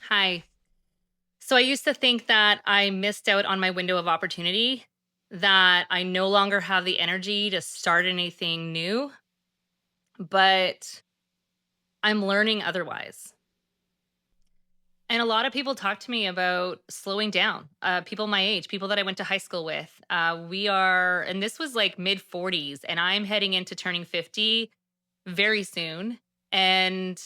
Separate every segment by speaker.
Speaker 1: Hi. So I used to think that I missed out on my window of opportunity, that I no longer have the energy to start anything new, but I'm learning otherwise. And a lot of people talk to me about slowing down. People my age, people that I went to high school with. And this was like mid 40s, and I'm heading into turning 50 very soon. And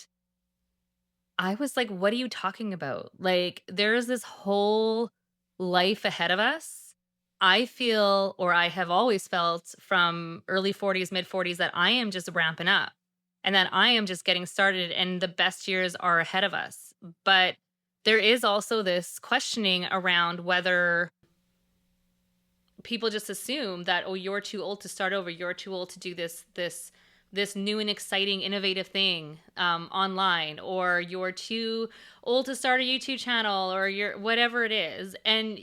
Speaker 1: I was like, what are you talking about? Like, there's this whole life ahead of us. I feel, or I have always felt from early 40s, mid 40s, that I am just ramping up and that I am just getting started and the best years are ahead of us. But there is also this questioning around whether people just assume that, oh, you're too old to start over, you're too old to do this new and exciting innovative thing online, or you're too old to start a YouTube channel, or you're whatever it is. And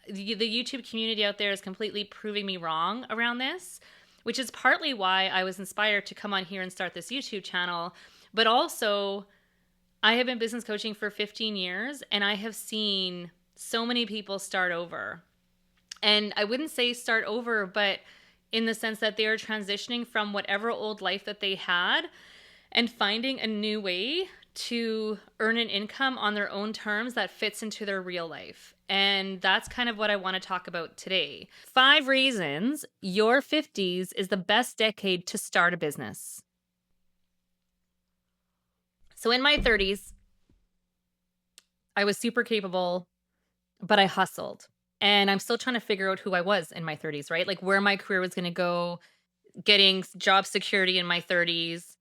Speaker 1: the YouTube community out there is completely proving me wrong around this, which is partly why I was inspired to come on here and start this YouTube channel. But also, I have been business coaching for 15 years and I have seen so many people start over. And I wouldn't say start over, but in the sense that they are transitioning from whatever old life that they had and finding a new way to earn an income on their own terms that fits into their real life. And that's kind of what I want to talk about today. 5 reasons your 50s is the best decade to start a business. So in my 30s, I was super capable, but I hustled. And I'm still trying to figure out who I was in my 30s, right? Like where my career was going to go, getting job security in my 30s.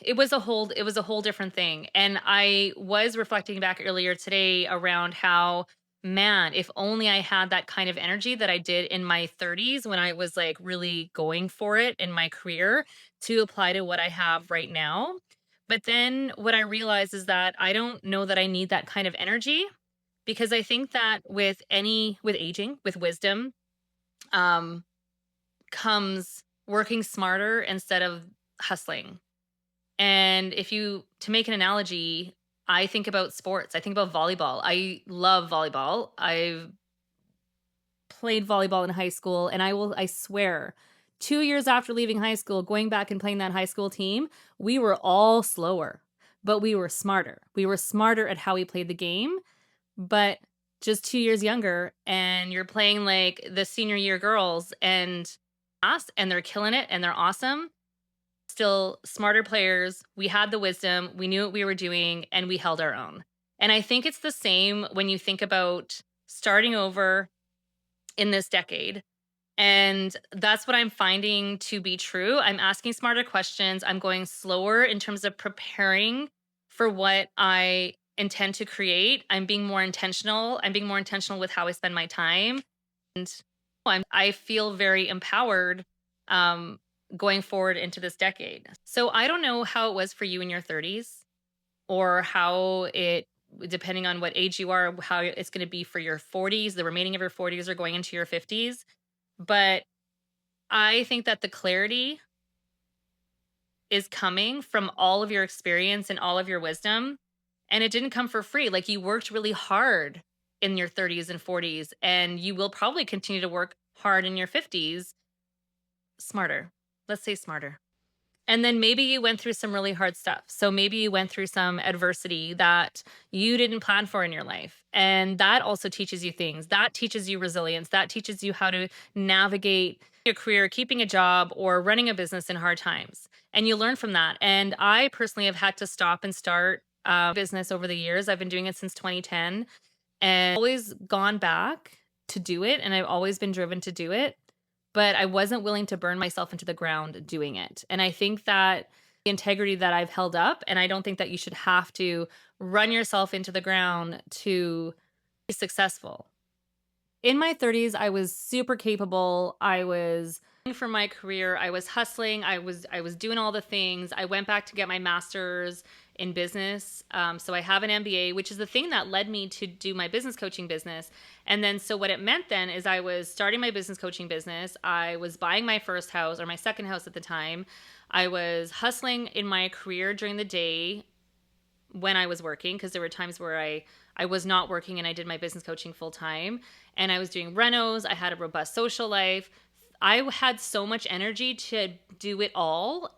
Speaker 1: It was a whole different thing. And I was reflecting back earlier today around how, man, if only I had that kind of energy that I did in my 30s when I was like really going for it in my career to apply to what I have right now. But then what I realized is that I don't know that I need that kind of energy, because I think that with aging, with wisdom, um comes working smarter instead of hustling. And if you to make an analogy, I think about sports. I think about volleyball. I love volleyball. I've played volleyball in high school, and I swear 2 years after leaving high school, going back and playing that high school team, we were all slower, but we were smarter. We were smarter at how we played the game, but just 2 years younger, and you're playing like the senior year girls and they're killing it and they're awesome. Still smarter players. We had the wisdom, we knew what we were doing, and we held our own. And I think it's the same when you think about starting over in this decade. And that's what I'm finding to be true. I'm asking smarter questions. I'm going slower in terms of preparing for what I intend to create. I'm being more intentional. I'm being more intentional with how I spend my time. And I feel very empowered um, going forward into this decade. So I don't know how it was for you in your 30s, or how it, depending on what age you are, how it's going to be for your 40s, the remaining of your 40s or going into your 50s. But I think that the clarity is coming from all of your experience and all of your wisdom. And it didn't come for free. Like, you worked really hard in your 30s and 40s, and you will probably continue to work hard in your 50s. Smarter. Let's say smarter. And then maybe you went through some really hard stuff. So maybe you went through some adversity that you didn't plan for in your life. And that also teaches you things. That teaches you resilience. That teaches you how to navigate your career, keeping a job, or running a business in hard times. And you learn from that. And I personally have had to stop and start business over the years. I've been doing it since 2010 and always gone back to do it. And I've always been driven to do it, but I wasn't willing to burn myself into the ground doing it. And I think that the integrity that I've held up, and I don't think that you should have to run yourself into the ground to be successful. In my 30s, I was super capable. I was for my career. I was hustling. I was doing all the things. I went back to get my master's in business. So I have an MBA, which is the thing that led me to do my business coaching business. And then, so what it meant then is I was starting my business coaching business. I was buying my first house, or my second house at the time. I was hustling in my career during the day, when I was working, because there were times where I was not working and I did my business coaching full time, and I was doing renos. I had a robust social life. I had so much energy to do it all.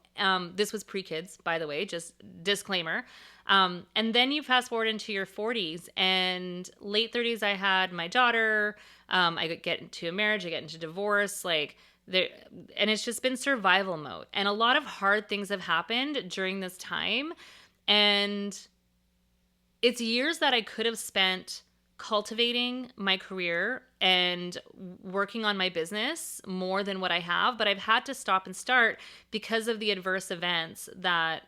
Speaker 1: This was pre kids, by the way, just disclaimer. And then you fast forward into your 40s and late 30s. I had my daughter. I get into a marriage. I get into divorce. Like there, and it's just been survival mode. And a lot of hard things have happened during this time. And it's years that I could have spent cultivating my career and working on my business more than what I have, but I've had to stop and start because of the adverse events that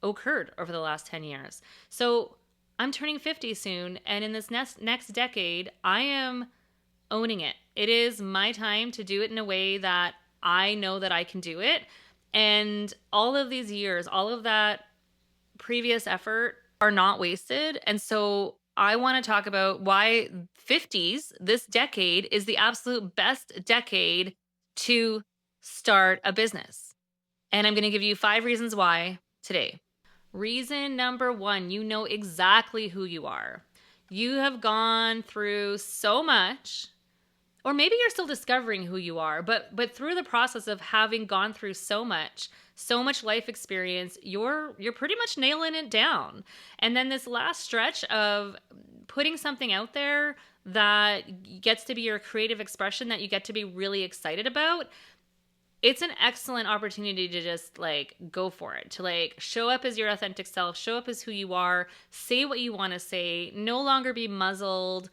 Speaker 1: occurred over the last 10 years. So I'm turning 50 soon, and in this next decade, I am owning it. It is my time to do it in a way that I know that I can do it. And all of these years, all of that previous effort are not wasted. And so I want to talk about why 50s, this decade, is the absolute best decade to start a business. And I'm going to give you 5 reasons why today. Reason number 1, you know exactly who you are. You have gone through so much, or maybe you're still discovering who you are, but through the process of having gone through so much life experience, you're pretty much nailing it down. And then this last stretch of putting something out there that gets to be your creative expression that you get to be really excited about, it's an excellent opportunity to just like go for it, to like show up as your authentic self, show up as who you are, say what you want to say, no longer be muzzled.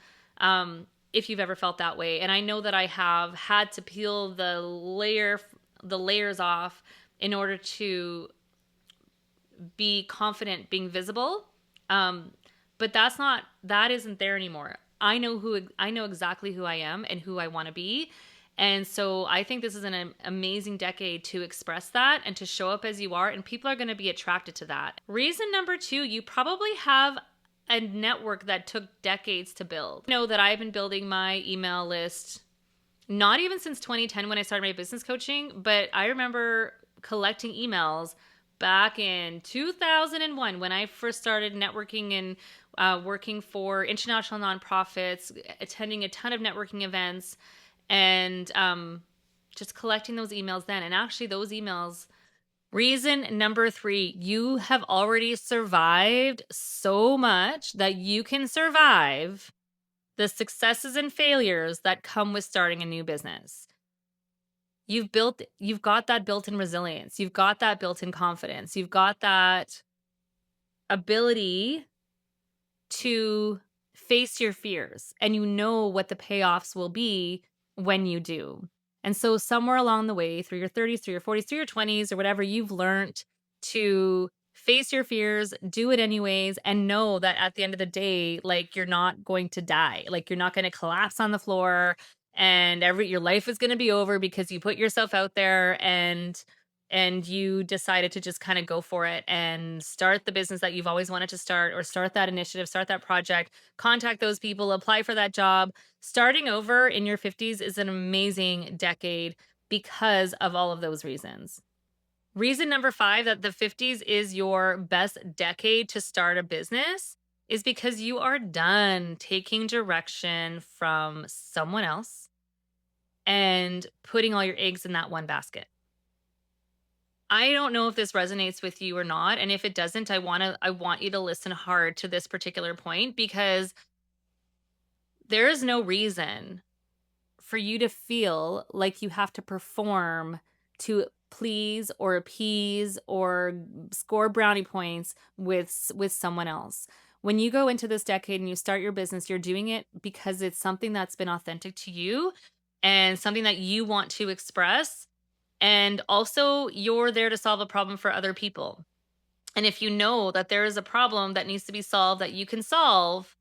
Speaker 1: If you've ever felt that way. And I know that I have had to peel the layers off in order to be confident being visible. But that isn't there anymore. I know exactly who I am and who I want to be. And so I think this is an amazing decade to express that and to show up as you are, and people are going to be attracted to that. Reason number 2, you probably have a network that took decades to build. I know that I've been building my email list not even since 2010 when I started my business coaching, but I remember collecting emails back in 2001 when I first started networking and working for international nonprofits, attending a ton of networking events, and just collecting those emails then. And actually, those emails. Reason number 3, you have already survived so much that you can survive the successes and failures that come with starting a new business. You've got that built-in resilience. You've got that built-in confidence. You've got that ability to face your fears, and you know what the payoffs will be when you do. And so somewhere along the way, through your 30s, through your 40s, through your 20s, or whatever, you've learned to face your fears, do it anyways, and know that at the end of the day, like, you're not going to die. Like, you're not going to collapse on the floor and your life is going to be over because you put yourself out there and you decided to just kind of go for it and start the business that you've always wanted to start, or start that initiative, start that project, contact those people, apply for that job. Starting over in your 50s is an amazing decade because of all of those reasons. Reason number 5 that the 50s is your best decade to start a business is because you are done taking direction from someone else and putting all your eggs in that one basket. I don't know if this resonates with you or not, and if it doesn't, I want you to listen hard to this particular point, because there is no reason for you to feel like you have to perform to please or appease or score brownie points with someone else. When you go into this decade and you start your business, you're doing it because it's something that's been authentic to you and something that you want to express. And also, you're there to solve a problem for other people. And if you know that there is a problem that needs to be solved that you can solve,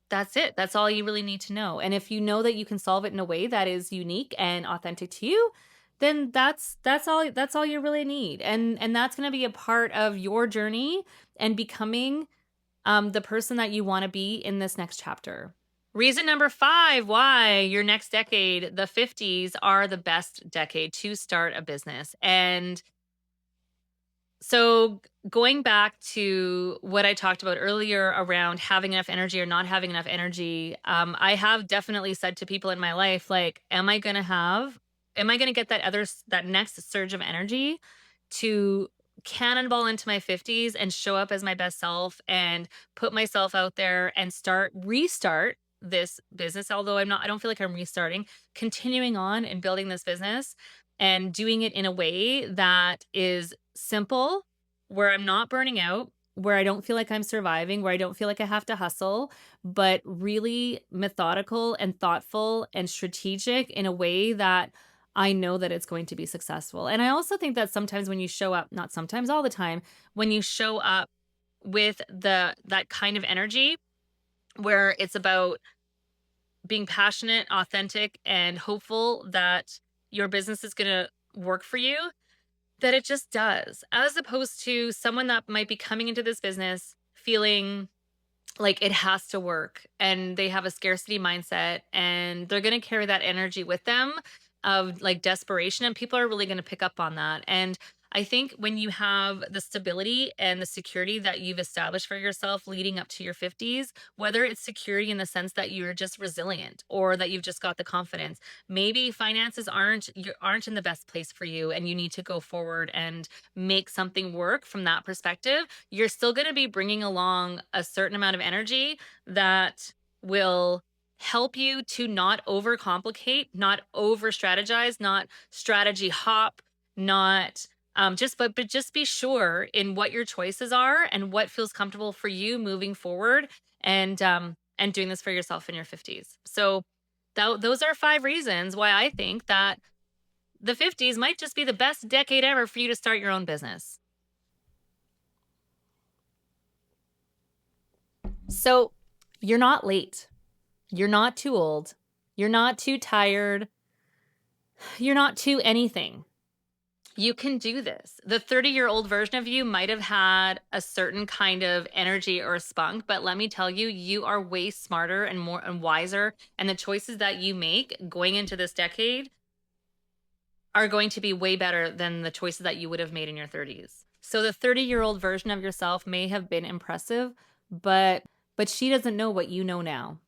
Speaker 1: that's it. That's all you really need to know. And if you know that you can solve it in a way that is unique and authentic to you, then that's all you really need. And that's going to be a part of your journey and becoming the person that you want to be in this next chapter. Reason number 5 why your next decade, the 50s, are the best decade to start a business. And So going back to what I talked about earlier around having enough energy or not having enough energy, I have definitely said to people in my life, like, am I going to get that next surge of energy to cannonball into my 50s and show up as my best self and put myself out there and restart this business. Although I don't feel like I'm restarting, continuing on and building this business and doing it in a way that is simple, where I'm not burning out, where I don't feel like I'm surviving, where I don't feel like I have to hustle, but really methodical and thoughtful and strategic in a way that I know that it's going to be successful. And I also think that sometimes when you show up, not sometimes, all the time, when you show up with that kind of energy where it's about being passionate, authentic, and hopeful that your business is going to work for you, that it just does, as opposed to someone that might be coming into this business feeling like it has to work and they have a scarcity mindset and they're going to carry that energy with them of like desperation, and people are really going to pick up on that. And I think when you have the stability and the security that you've established for yourself leading up to your 50s, whether it's security in the sense that you're just resilient or that you've just got the confidence, maybe finances aren't in the best place for you and you need to go forward and make something work from that perspective, you're still going to be bringing along a certain amount of energy that will help you to not overcomplicate, not over strategize, not strategy hop, not but just be sure in what your choices are and what feels comfortable for you moving forward, and doing this for yourself in your 50s. So those are 5 reasons why I think that the 50s might just be the best decade ever for you to start your own business. So you're not late. You're not too old. You're not too tired. You're not too anything. You can do this. The 30-year-old version of you might have had a certain kind of energy or spunk, but let me tell you, you are way smarter and more and wiser. And the choices that you make going into this decade are going to be way better than the choices that you would have made in your 30s. So the 30-year-old version of yourself may have been impressive, but she doesn't know what you know now.